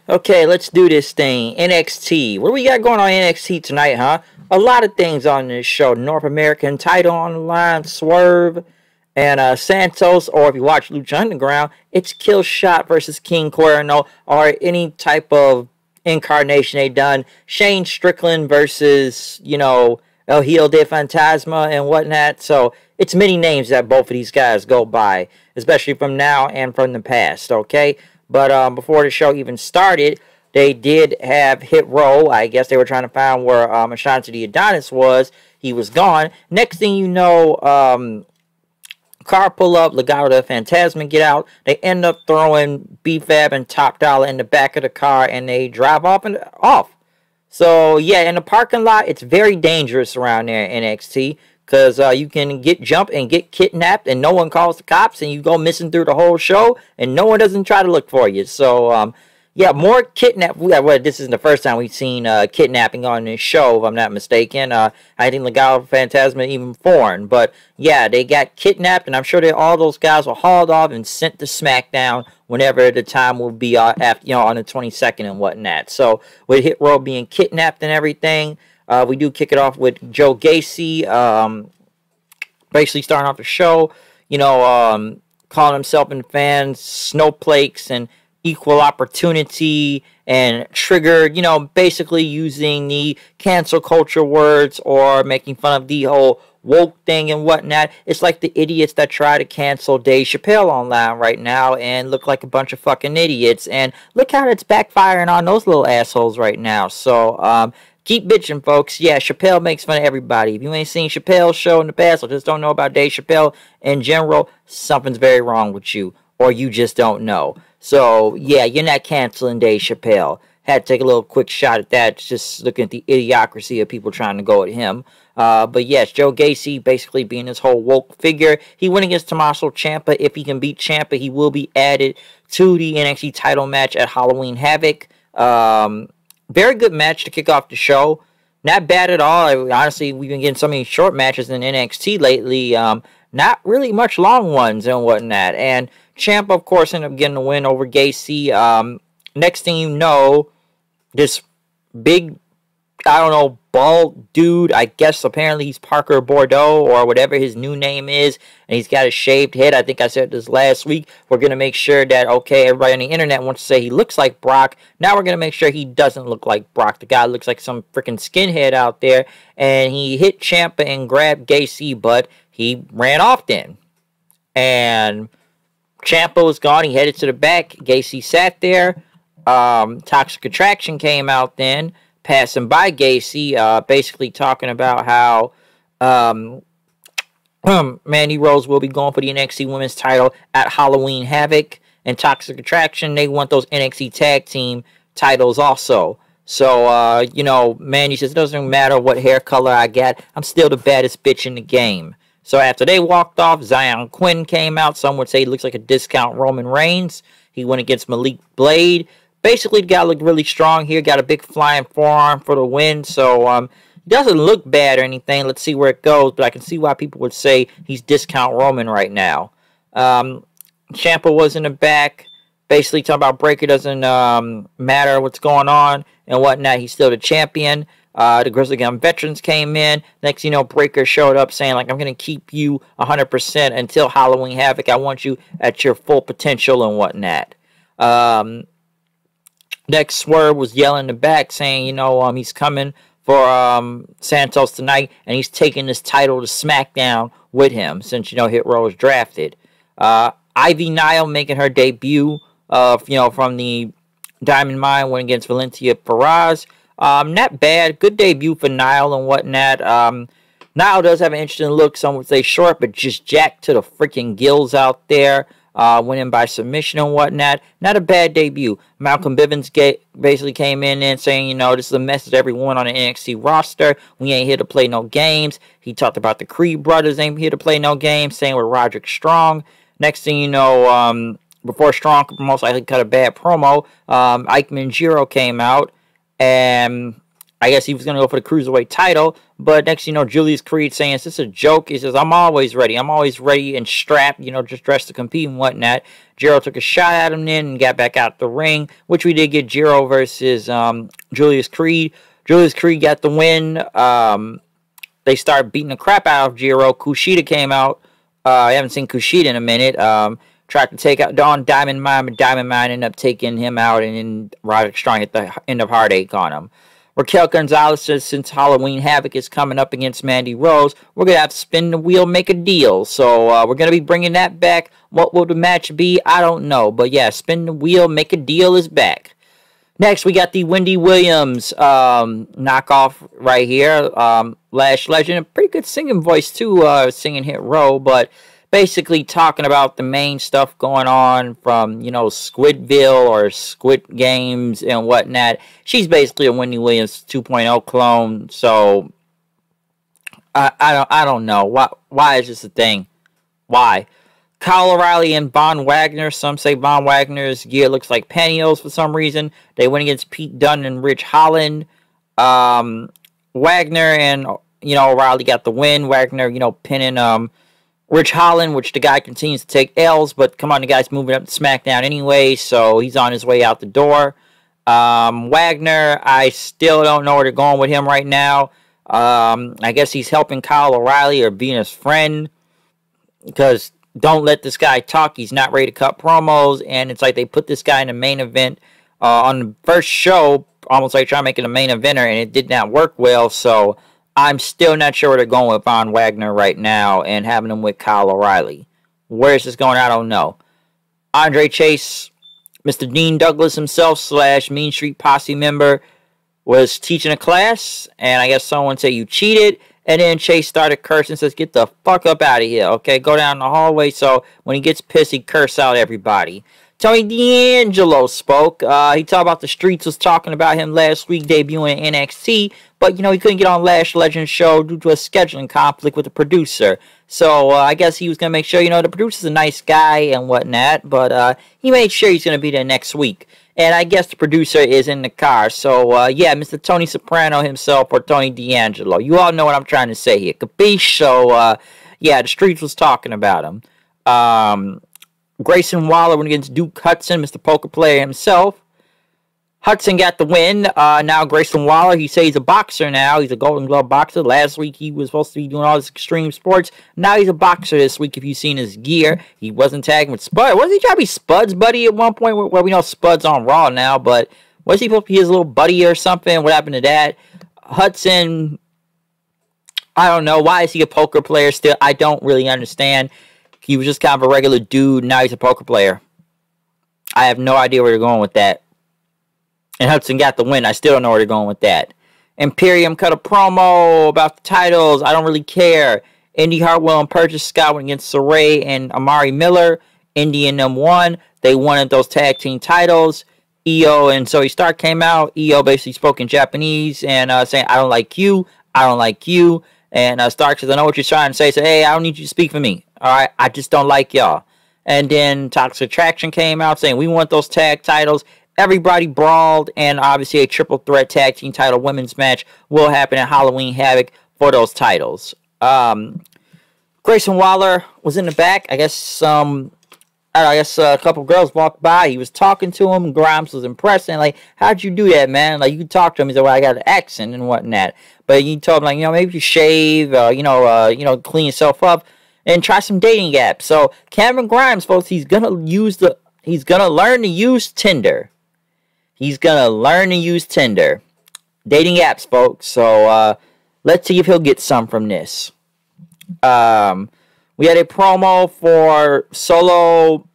Okay, let's do this thing. NXT. What do we got going on NXT tonight, huh? A lot of things on this show. North American title on the line, Swerve and Santos. Or if you watch Lucha Underground, it's Killshot versus King Cuerno. Or any type of incarnation they done. Shane Strickland versus, El Hijo de Fantasma and whatnot. So it's many names that both of these guys go by, especially from now and from the past, okay? But before the show even started, they did have Hit Row. I guess they were trying to find where Ashanti the Adonis was. He was gone. Next thing you know, car pull up, Legado del Fantasma get out. They end up throwing B-Fab and Top Dollar in the back of the car, and they drive off. So, yeah, in the parking lot, it's very dangerous around there in NXT. Because you can jump and get kidnapped and no one calls the cops and you go missing through the whole show and no one doesn't try to look for you. So, yeah, more kidnap. Well, this isn't the first time we've seen kidnapping on this show, if I'm not mistaken. I think Legado Fantasma even foreign. But, yeah, they got kidnapped and I'm sure that all those guys were hauled off and sent to SmackDown whenever the time will be after, on the 22nd and whatnot. So, with Hit Row being kidnapped and everything, we do kick it off with Joe Gacy, basically starting off the show, calling himself and fans snowflakes and equal opportunity and trigger, basically using the cancel culture words or making fun of the whole woke thing and whatnot. It's like the idiots that try to cancel Dave Chappelle online right now and look like a bunch of fucking idiots. And look how it's backfiring on those little assholes right now. So, keep bitching, folks. Yeah, Chappelle makes fun of everybody. If you ain't seen Chappelle's show in the past or just don't know about Dave Chappelle in general, something's very wrong with you. Or you just don't know. So, yeah, you're not canceling Dave Chappelle. Had to take a little quick shot at that. Just looking at the idiocracy of people trying to go at him. But yes, Joe Gacy basically being this whole woke figure. He went against Tommaso Ciampa. If he can beat Ciampa, he will be added to the NXT title match at Halloween Havoc. Very good match to kick off the show. Not bad at all. Honestly, we've been getting so many short matches in NXT lately. Not really much long ones and whatnot. And Ciampa, of course, ended up getting the win over Gacy. Next thing you know, this big, bald dude, I guess apparently he's Parker Bordeaux or whatever his new name is, and he's got a shaved head. I think I said this last week. We're going to make sure that, okay, everybody on the internet wants to say he looks like Brock. Now we're going to make sure he doesn't look like Brock. The guy looks like some freaking skinhead out there, and he hit Ciampa and grabbed Gacy, but he ran off then. And Ciampa was gone. He headed to the back. Gacy sat there. Toxic Attraction came out then, passing by Gacy, basically talking about how Mandy Rose will be going for the NXT Women's title at Halloween Havoc, and Toxic Attraction, they want those NXT Tag Team titles also. So, Mandy says, it doesn't matter what hair color I got, I'm still the baddest bitch in the game. So after they walked off, Zion Quinn came out. Some would say he looks like a discount Roman Reigns. He went against Malik Blade. Basically, the guy looked really strong here. Got a big flying forearm for the win. So, he doesn't look bad or anything. Let's see where it goes. But I can see why people would say he's discount Roman right now. Ciampa was in the back. Basically talking about Breaker doesn't matter what's going on and whatnot. He's still the champion. The Grizzly Gun veterans came in. Next, Breaker showed up saying, like, I'm going to keep you 100% until Halloween Havoc. I want you at your full potential and whatnot. Next, Swerve was yelling in the back saying, he's coming for Santos tonight, and he's taking this title to SmackDown with him since, Hit Row was drafted. Ivy Nile making her debut, from the Diamond Mine, went against Valentia Perez. Not bad. Good debut for Nile and whatnot. Nile does have an interesting look. Some would say short, but just jacked to the freaking gills out there. Winning by submission and whatnot. Not a bad debut. Malcolm Bivens basically came in and saying, this is a message to everyone on the NXT roster. We ain't here to play no games. He talked about the Creed brothers ain't here to play no games. Same with Roderick Strong. Next thing you know, before Strong most likely cut a bad promo, Ike Manjiro came out and I guess he was going to go for the Cruiserweight title, but next you know, Julius Creed saying, is this a joke? He says, I'm always ready. I'm always ready and strapped, you know, just dressed to compete and whatnot. Jiro took a shot at him then and got back out the ring, which we did get Jiro versus Julius Creed. Julius Creed got the win. They start beating the crap out of Jiro. Kushida came out. I haven't seen Kushida in a minute. Tried to take out Dawn Diamond Mine, but Diamond Mine ended up taking him out, and then Roderick Strong hit the end of Heartache on him. Raquel Gonzalez says since Halloween Havoc is coming up against Mandy Rose, we're going to have to spin the wheel, make a deal. So we're going to be bringing that back. What will the match be? I don't know. But yeah, spin the wheel, make a deal is back. Next, we got the Wendy Williams knockoff right here. Lash Legend, a pretty good singing voice too, singing Hit Row, but basically talking about the main stuff going on from, you know, Squidville or Squid Games and whatnot. She's basically a Wendy Williams 2.0 clone, so I don't know. Why is this a thing? Why? Kyle O'Reilly and Von Wagner. Some say Von Wagner's gear looks like pantyhose for some reason. They went against Pete Dunne and Rich Holland. Wagner and, you know, O'Reilly got the win. Wagner, you know, pinning Rich Holland, which the guy continues to take L's, but come on, the guy's moving up to SmackDown anyway, so he's on his way out the door. Wagner, I still don't know where they're going with him right now. I guess he's helping Kyle O'Reilly or being his friend, because don't let this guy talk. He's not ready to cut promos, and it's like they put this guy in the main event on the first show, almost like trying to make it a main eventer, and it did not work well, so I'm still not sure where they're going with Von Wagner right now and having him with Kyle O'Reilly. Where is this going? I don't know. Andre Chase, Mr. Dean Douglas himself / Mean Street Posse member, was teaching a class, and I guess someone said you cheated, and then Chase started cursing and says, get the fuck up out of here, okay? Go down the hallway, so when he gets pissed, he curse out everybody. Tony D'Angelo spoke. He talked about the streets was talking about him last week debuting in NXT, but, you know, he couldn't get on Lash Legend's show due to a scheduling conflict with the producer. So, I guess he was going to make sure, you know, the producer's a nice guy and whatnot, but he made sure he's going to be there next week. And I guess the producer is in the car. So, yeah, Mr. Tony Soprano himself or Tony D'Angelo. You all know what I'm trying to say here. Capiche? So, yeah, the streets was talking about him. Grayson Waller went against Duke Hudson, Mr. Poker Player himself. Hudson got the win. Now Grayson Waller, he says he's a boxer now. He's a Golden Glove boxer. Last week he was supposed to be doing all this extreme sports. Now he's a boxer this week if you've seen his gear. He wasn't tagging with Spud. Wasn't he trying to be Spud's buddy at one point? Well, we know Spud's on Raw now, but was he supposed to be his little buddy or something? What happened to that? Hudson, I don't know. Why is he a poker player still? I don't really understand. He was just kind of a regular dude. Now he's a poker player. I have no idea where they're going with that. And Hudson got the win. I still don't know where they're going with that. Imperium cut a promo about the titles. I don't really care. Indy Hartwell and Purchase Scott went against Saray and Amari Miller. Indy and them won. They won those tag team titles. EO and Zoe Stark came out. EO basically spoke in Japanese and saying, I don't like you. I don't like you. And Stark says, I know what you're trying to say. So, hey, I don't need you to speak for me. All right, I just don't like y'all. And then Toxic Attraction came out saying, we want those tag titles. Everybody brawled, and obviously a triple threat tag team title women's match will happen at Halloween Havoc for those titles. Grayson Waller was in the back. I guess a couple girls walked by. He was talking to him. Grimes was impressed and like, how'd you do that, man? Like, you talked to him. He said, well, I got an accent and whatnot. But you told him, like, you know, maybe you shave, clean yourself up and try some dating apps. So Cameron Grimes, folks, he's gonna learn to use Tinder. He's gonna learn to use Tinder. Dating apps, folks. So let's see if he'll get some from this. We had a promo for Solo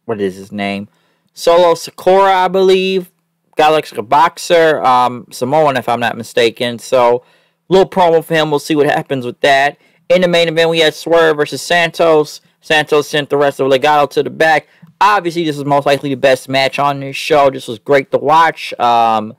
what is his name? Solo Sakura, I believe. Guy looks like a boxer. Samoan, if I'm not mistaken. So, little promo for him. We'll see what happens with that. In the main event, we had Swerve versus Santos. Santos sent the rest of Legado to the back. Obviously, this is most likely the best match on this show. This was great to watch. I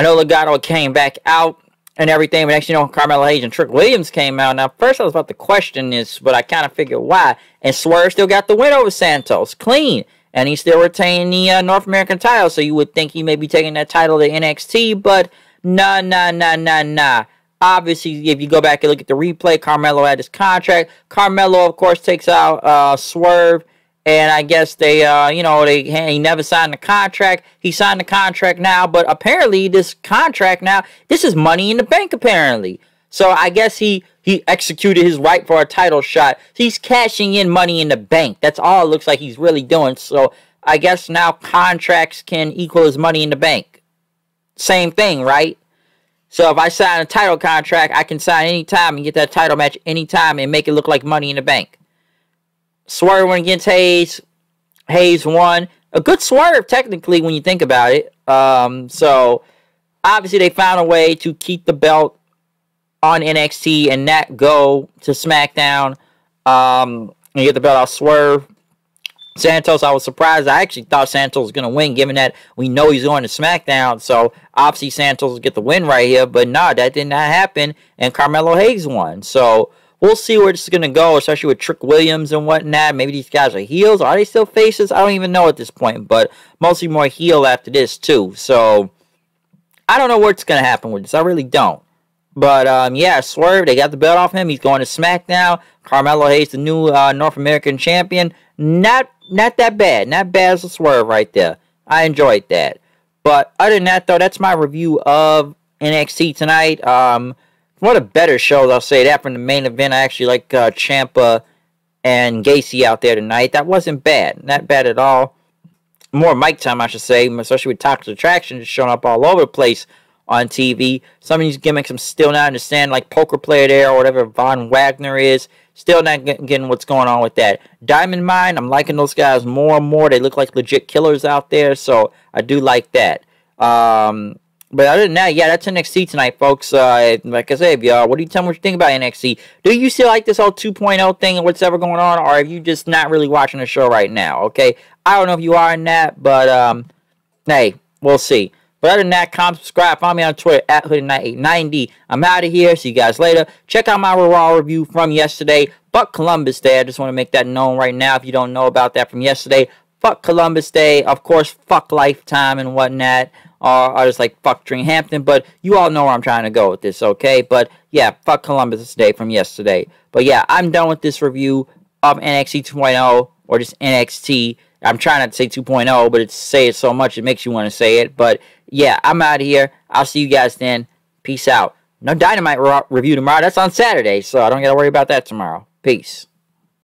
know Legado came back out and everything, but actually, Carmelo Hayes and Trick Williams came out. Now, first I was about to question this, but I kind of figured why. And Swerve still got the win over Santos. Clean. and he's still retaining the North American title. So you would think he may be taking that title to NXT, but nah. Obviously, if you go back and look at the replay, Carmelo had his contract. Carmelo, of course, takes out Swerve. And I guess they, he never signed the contract. He signed the contract now, but apparently this contract now, this is Money in the Bank, apparently. So I guess he executed his right for a title shot. He's cashing in Money in the Bank. That's all it looks like he's really doing. So I guess now contracts can equal his Money in the Bank. Same thing, right? So if I sign a title contract, I can sign anytime and get that title match anytime and make it look like Money in the Bank. Swerve went against Hayes. Hayes won. A good swerve, technically, when you think about it. So, obviously, they found a way to keep the belt on NXT and not go to SmackDown. And get the belt off Swerve. Santos, I was surprised. I actually thought Santos was going to win, given that we know he's going to SmackDown. So, obviously, Santos will get the win right here. But, nah, that did not happen. And Carmelo Hayes won. So, we'll see where this is going to go, especially with Trick Williams and whatnot. Maybe these guys are heels. Are they still faces? I don't even know at this point. But mostly more heel after this, too. So, I don't know what's going to happen with this. I really don't. But, yeah, Swerve, they got the belt off him. He's going to SmackDown. Carmelo Hayes, the new North American champion. Not that bad. Not bad as a Swerve right there. I enjoyed that. But other than that, though, that's my review of NXT tonight. One of the better shows, I'll say that, from the main event. I actually like Ciampa and Gacy out there tonight. That wasn't bad. Not bad at all. More mic time, I should say, especially with Toxic Attraction just showing up all over the place on TV. Some of these gimmicks I'm still not understand, like Poker Player there or whatever Von Wagner is. Still not getting what's going on with that. Diamond Mine, I'm liking those guys more and more. They look like legit killers out there, so I do like that. But other than that, yeah, that's NXT tonight, folks. Like I said, y'all, what do you tell me what you think about NXT? Do you still like this whole 2.0 thing and what's ever going on, or are you just not really watching the show right now, okay? I don't know if you are in that, but, hey, we'll see. But other than that, comment, subscribe, follow me on Twitter, at Hoodie890. I'm out of here. See you guys later. Check out my Raw review from yesterday. Fuck Columbus Day. I just want to make that known right now if you don't know about that from yesterday. Fuck Columbus Day. Of course, fuck Lifetime and whatnot. Or just like fuck Dreamhampton, but you all know where I'm trying to go with this, okay? But yeah, fuck Columbus Day from yesterday. But yeah, I'm done with this review of NXT 2.0 or just NXT. I'm trying not to say 2.0, but say it so much it makes you want to say it. But yeah, I'm out of here. I'll see you guys then. Peace out. No Dynamite review tomorrow. That's on Saturday, so I don't got to worry about that tomorrow. Peace.